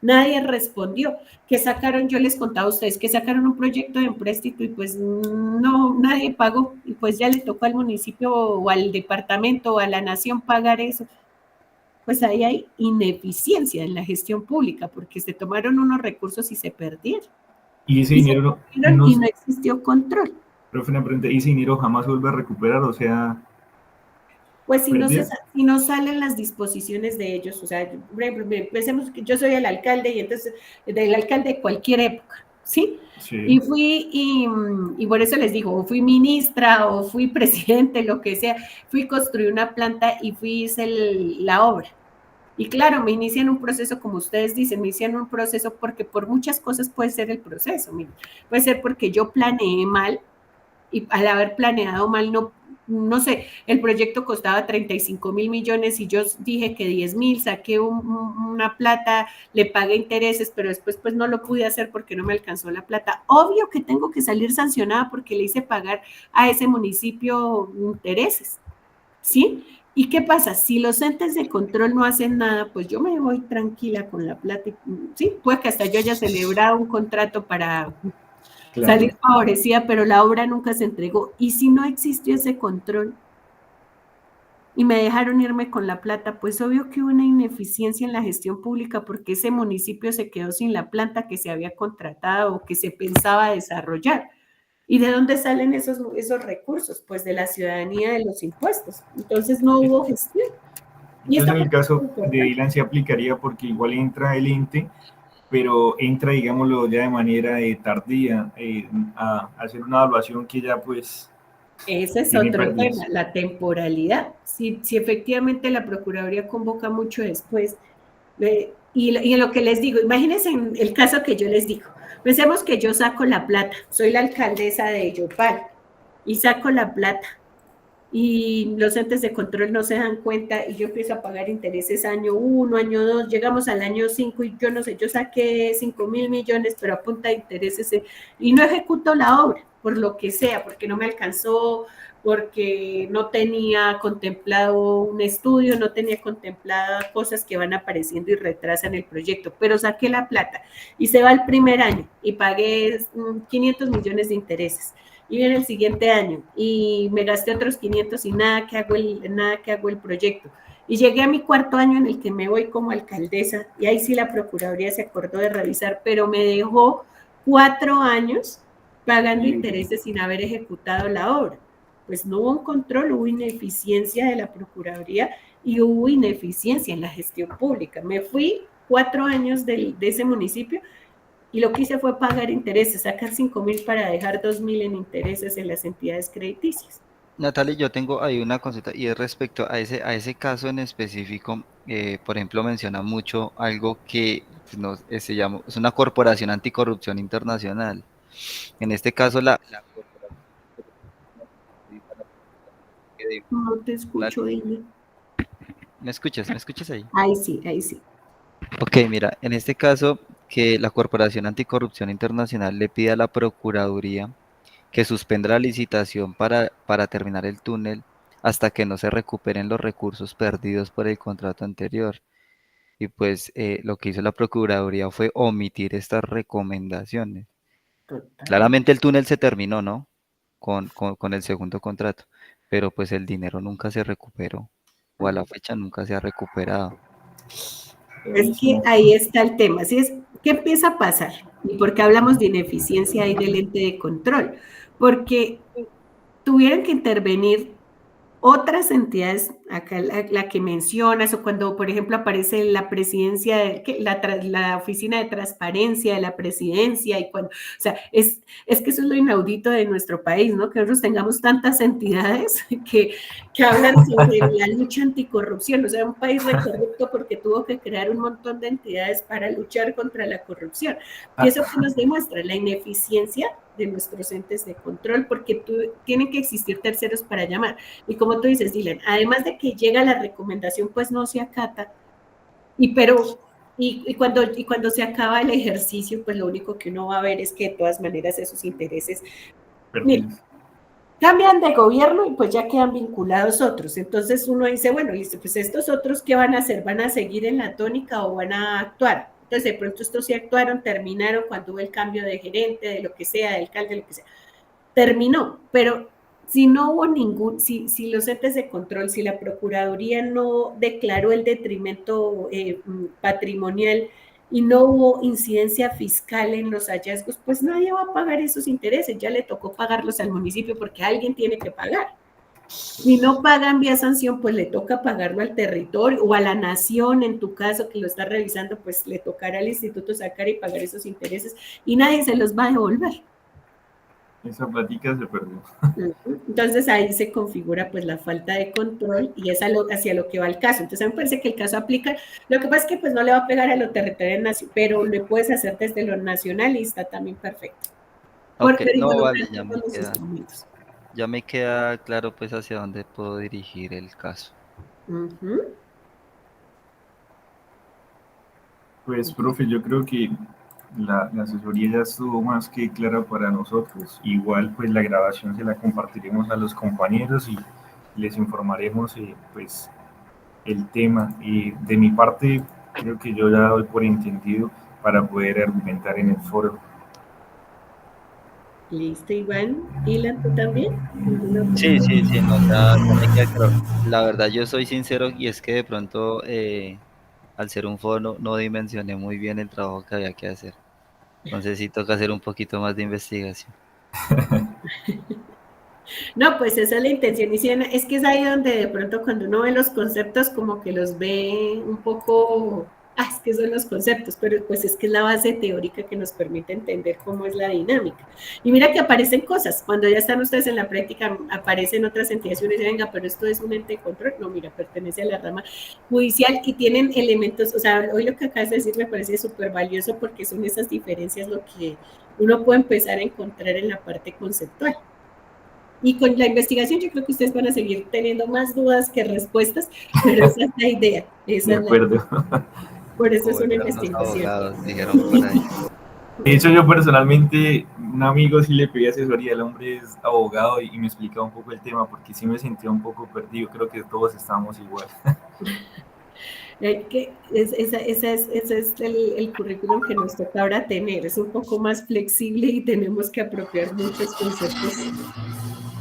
Nadie respondió. ¿Qué sacaron? Yo les contaba a ustedes que sacaron un proyecto de empréstito y pues no, nadie pagó. Y pues ya le tocó al municipio o al departamento o a la nación pagar eso. Pues ahí hay ineficiencia en la gestión pública porque se tomaron unos recursos y se perdieron. Y ese Y se dinero perdieron y no existió control. profe, una pregunta, ¿y ese dinero jamás se vuelve a recuperar? O sea, Pues perdido. si no salen las disposiciones de ellos, o sea, por ejemplo, pensemos que yo soy el alcalde y entonces, del alcalde de cualquier época, ¿sí? Sí. Y y por eso les digo, o fui ministra o fui presidente, lo que sea, fui construir una planta y hice la obra. Y claro, me inician un proceso, como ustedes dicen, me inician un proceso porque por muchas cosas puede ser el proceso, miren, puede ser porque yo planeé mal, y al haber planeado mal, no sé, el proyecto costaba 35 mil millones y yo dije que 10.000, saqué una plata, le pagué intereses, pero después pues no lo pude hacer porque no me alcanzó la plata. Obvio que tengo que salir sancionada porque le hice pagar a ese municipio intereses, ¿sí? ¿Y qué pasa? Si los entes de control no hacen nada, pues yo me voy tranquila con la plata. Sí, puede que hasta yo haya celebrado un contrato para Claro. salir favorecida, pero la obra nunca se entregó. Y si no existió ese control y me dejaron irme con la plata, pues obvio que hubo una ineficiencia en la gestión pública porque ese municipio se quedó sin la planta que se había contratado o que se pensaba desarrollar. ¿Y de dónde salen esos recursos? Pues de la ciudadanía, de los impuestos. Entonces no hubo gestión. Y Entonces esta en el parte es caso de importante. Dylan se aplicaría porque igual entra el ente, pero entra, digámoslo, ya de manera tardía a hacer una evaluación que ya pues Ese es tiene otro tema, pérdidas. la temporalidad. Si efectivamente la Procuraduría convoca mucho después, y en lo que les digo, imagínense en el caso que yo les digo, pensemos que yo saco la plata, soy la alcaldesa de Yopal y saco la plata y los entes de control no se dan cuenta y yo empiezo a pagar intereses año 1, año 2, llegamos al año 5 y yo no sé, yo saqué 5.000 millones, pero a punta de intereses y no ejecuto la obra, por lo que sea, porque no me alcanzó, porque no tenía contemplado un estudio, no tenía contemplado cosas que van apareciendo y retrasan el proyecto, pero saqué la plata y se va el primer año y pagué 500 millones de intereses y viene el siguiente año y me gasté otros 500 y nada que hago el proyecto. Y llegué a mi cuarto año en el que me voy como alcaldesa y ahí sí la Procuraduría se acordó de revisar, pero me dejó 4 años pagando intereses sin haber ejecutado la obra. Pues no hubo un control, hubo ineficiencia de la Procuraduría y hubo ineficiencia en la gestión pública. Me fui 4 años de ese municipio y lo que hice fue pagar intereses, sacar 5.000 para dejar 2.000 en intereses en las entidades crediticias. Natalia, yo tengo ahí una consulta y es respecto a ese caso en específico. Por ejemplo, menciona mucho algo que pues, se llama, es una corporación anticorrupción internacional. En este caso, la corporación anticorrupción No te escucho, dime. ¿Me escuchas? ¿Me escuchas ahí? Ahí sí, ahí sí. Ok, mira, en este caso que la Corporación Anticorrupción Internacional le pide a la Procuraduría que suspenda la licitación para terminar el túnel hasta que no se recuperen los recursos perdidos por el contrato anterior. Y pues lo que hizo la Procuraduría fue omitir estas recomendaciones. Total. Claramente el túnel se terminó, ¿no? Con el segundo contrato, pero pues el dinero nunca se recuperó, o a la fecha nunca se ha recuperado. Es que ahí está el tema. ¿Sí es, ¿qué empieza a pasar? ¿Y por qué hablamos de ineficiencia y del ente de control? Porque tuvieron que intervenir otras entidades, acá la que mencionas, o cuando, por ejemplo, aparece la presidencia, la oficina de transparencia de la presidencia, y cuando, o sea, es que eso es lo inaudito de nuestro país, ¿no? Que nosotros tengamos tantas entidades que hablan sobre la lucha anticorrupción, o sea, un país recorrupto porque tuvo que crear un montón de entidades para luchar contra la corrupción. Y eso que nos demuestra la ineficiencia de nuestros entes de control, porque tienen que existir terceros para llamar. Y como tú dices, Dylan, además de que llega la recomendación, pues no se acata. Y cuando se acaba el ejercicio, pues lo único que uno va a ver es que de todas maneras esos intereses mira, cambian de gobierno y pues ya quedan vinculados otros. Entonces uno dice, bueno, listo, pues estos otros, ¿qué van a hacer? ¿Van a seguir en la tónica o van a actuar? Entonces de pronto estos sí actuaron, terminaron cuando hubo el cambio de gerente, de lo que sea, de alcalde, de lo que sea. Terminó, pero si no hubo si los entes de control, si la Procuraduría no declaró el detrimento patrimonial y no hubo incidencia fiscal en los hallazgos, pues nadie va a pagar esos intereses, ya le tocó pagarlos al municipio porque alguien tiene que pagar. Si no pagan vía sanción, pues le toca pagarlo al territorio o a la nación, en tu caso, que lo está revisando, pues le tocará al instituto sacar y pagar esos intereses y nadie se los va a devolver. Esa plática se perdió. Entonces ahí se configura pues la falta de control y es hacia lo que va el caso. Entonces a mí me parece que el caso aplica, lo que pasa es que pues no le va a pegar a lo territorial, pero lo puedes hacer desde lo nacional y está también perfecto. Okay, no, vale, ya me queda claro pues hacia dónde puedo dirigir el caso. Pues, profe, yo creo que la asesoría ya estuvo más que clara para nosotros. Igual, pues la grabación se la compartiremos a los compañeros y les informaremos, pues, el tema. Y de mi parte, creo que yo ya doy por entendido para poder argumentar en el foro. Listo, Iván. ¿Ilan, tú también? Sí, no, ya me queda claro. La verdad, yo soy sincero y es que de pronto, al ser un foro, no dimensioné muy bien el trabajo que había que hacer. Entonces sí toca hacer un poquito más de investigación. No, pues esa es la intención. Y es que es ahí donde de pronto cuando uno ve los conceptos como que los ve un poco, es que son los conceptos, pero pues es que es la base teórica que nos permite entender cómo es la dinámica. Y mira que aparecen cosas, cuando ya están ustedes en la práctica, aparecen otras entidades y uno dice, venga, pero esto es un ente de control. No, mira, pertenece a la rama judicial y tienen elementos, o sea, hoy lo que acabas de decir me parece súper valioso porque son esas diferencias lo que uno puede empezar a encontrar en la parte conceptual. Y con la investigación yo creo que ustedes van a seguir teniendo más dudas que respuestas, pero esa es la idea. De acuerdo. Por eso es una investigación. Abogados, dijeron por ahí. De hecho, yo personalmente, un amigo sí le pedí asesoría, el hombre es abogado y me explicaba un poco el tema porque sí me sentía un poco perdido, creo que todos estábamos igual. Ese es el currículum que nos toca ahora tener, es un poco más flexible y tenemos que apropiar muchos conceptos.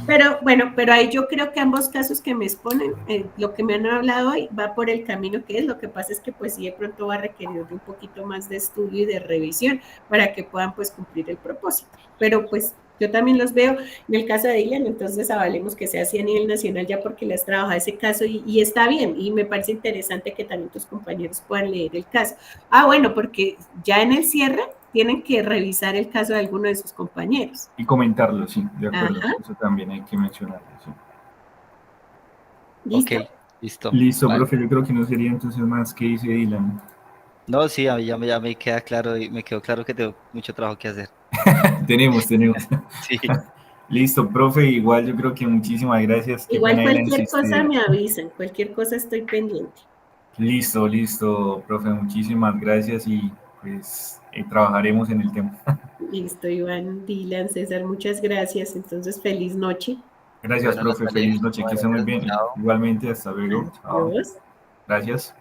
Pero bueno, pero ahí yo creo que ambos casos que me exponen, lo que me han hablado hoy va por el camino que es, lo que pasa es que pues sí de pronto va a requerir de un poquito más de estudio y de revisión para que puedan pues cumplir el propósito, pero pues yo también los veo en el caso de Dylan, entonces avalemos que sea así a nivel nacional ya porque le has trabajado ese caso y está bien, y me parece interesante que también tus compañeros puedan leer el caso. Bueno, porque ya en el cierre tienen que revisar el caso de alguno de sus compañeros. Y comentarlo, sí, de acuerdo. Ajá. Eso también hay que mencionarlo, sí. ¿Listo? Ok, listo. Listo, vale. Profe, yo creo que no sería entonces más que dice Dylan. No, sí, a mí ya me queda claro y me quedó claro que tengo mucho trabajo que hacer. tenemos. Sí. Listo, profe, igual yo creo que muchísimas gracias. Igual cualquier cosa me avisan, cualquier cosa estoy pendiente. Listo, profe, muchísimas gracias y pues trabajaremos en el tema. Listo, Iván, Dylan, César, muchas gracias. Entonces, feliz noche. Gracias, Bueno, profe, Natalia, feliz noche, que esté muy bueno, bien. chao. Igualmente, hasta luego. Chao. Adiós. Gracias.